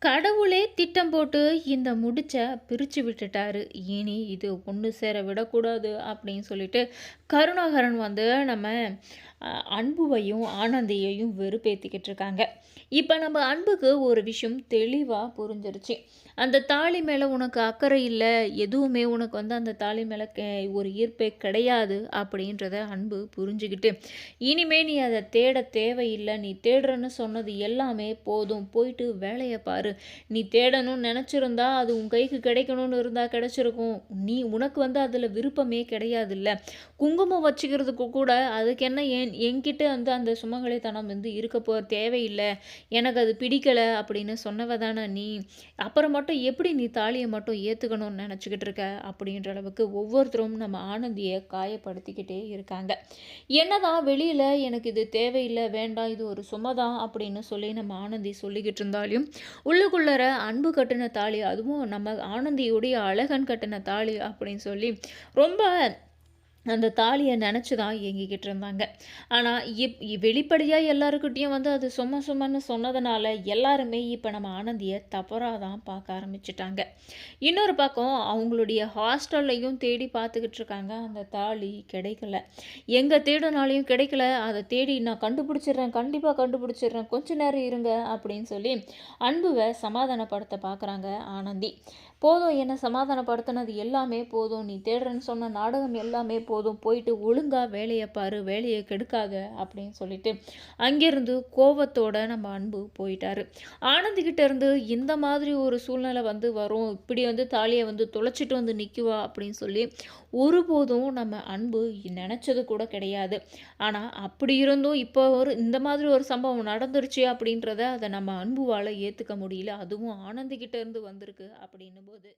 கடவுளே திட்டம் போட்டு இந்த முடிச்ச பிரிச்சு விட்டுட்டாரு. இனி இது ஒண்ணு சேர விடக்கூடாது அப்படின்னு சொல்லிட்டு, கருணாகரன் வந்து நம்ம அ அன்புவையும், ஆனந்தியையும் வெறுப்பேத்திக்கிட்டு இருக்காங்க. இப்ப நம்ம அன்புக்கு ஒரு விஷயம் தெளிவா புரிஞ்சிருச்சு. அந்த தாலி மேல உனக்கு அக்கறை இல்ல. எதுவுமே உனக்கு வந்து அந்த தாலி மேல ஒரு ஈர்ப்பே கிடையாது அப்படின்றத அன்பு புரிஞ்சுகிட்டு, இனிமே நீ அத தேட தேவையில்ல. நீ தேடுறேன்னு சொன்னது எல்லாமே போதும். போயிட்டு வேலைய பாரு. நீ தேடணும்னு நெனச்சிருந்தா, அது உன் கைக்கு கிடைக்கணும்னு இருந்தா கிடைச்சிருக்கும். உனக்கு வந்து அதுல விருப்பமே கிடையாதுல்ல. குங்குமம் வச்சுக்கிறதுக்கு கூட அதுக்கு என்ன என்கிட்ட வந்து அந்த சுமங்கலித்தனம் வந்து தேவையில்ல. எனக்கு அது பிடிக்கல அப்படின்னு சொன்னவ தான நீ. அப்புறம் மட்டும் எப்படி நீ தாலிய மட்டும் ஏத்துக்கணும்னு நெனச்சுக்கிட்டு இருக்க? அப்படின்ற அளவுக்கு ஒவ்வொருத்தரும் நம்ம ஆனந்திய காயப்படுத்திக்கிட்டே இருக்காங்க. என்னதான் வெளியில எனக்கு இது தேவையில்ல, வேண்டாம் இது ஒரு சும தான் அப்படின்னு சொல்லி நம்ம ஆனந்தி சொல்லிக்கிட்டு இருந்தாலும், உள்ளுக்குள்ளற அன்பு கட்டுன தாலி, அதுவும் நம்ம ஆனந்தியுடைய அழகன் கட்டுன தாலி அப்படின்னு சொல்லி ரொம்ப அந்த தாலிய நெனச்சு தான் ஏங்கிக்கிட்டு இருந்தாங்க. ஆனா, வெளிப்படையா எல்லார்கிட்டயும் வந்து அது சும்மா சும்மான்னு சொன்னதுனால, எல்லாருமே இப்ப நம்ம ஆனந்திய தவறா தான் பார்க்க ஆரம்பிச்சுட்டாங்க. இன்னொரு பக்கம் அவங்களுடைய ஹாஸ்டல்லயும் தேடி பார்த்துக்கிட்டு இருக்காங்க. அந்த தாலி கிடைக்கல. எங்க தேடுனாலும் கிடைக்கல. அத தேடி நான் கண்டுபிடிச்சிடுறேன். கண்டிப்பா கண்டுபிடிச்சிடுறேன். கொஞ்ச நேரம் இருங்க அப்படின்னு சொல்லி அன்புவ சமாதானப்படுத்த பார்க்குறாங்க ஆனந்தி. போதும் என்ன சமாதானப்படுத்தினது எல்லாமே போதும். நீ தேடுறேன்னு சொன்ன நாடகம் எல்லாமே போதும். போயிட்டு ஒழுங்கா வேலைய பாரு. வேலைய கெடுக்காத அப்படின்னு சொல்லிட்டு, அங்கேருந்து கோவத்தோட நம்ம அன்பு போயிட்டாரு. ஆனந்த் கிட்ட இருந்து இந்த மாதிரி ஒரு சூழ்நிலை வந்து வரும். இப்படி வந்து தாலிய வந்து தொலைச்சிட்டு வந்து நிக்குவா அப்படின்னு சொல்லி ஒருபோதும் நம்ம அன்பு நெனச்சது கூட கிடையாது. ஆனா, அப்படி இருந்தும் இப்போ இந்த மாதிரி ஒரு சம்பவம் நடந்துருச்சு அப்படின்றத அத நம்ம அன்புவால ஏத்துக்க முடியல. அதுவும் ஆனந்த் கிட்ட இருந்து வந்திருக்கு அப்படின்னும்போது.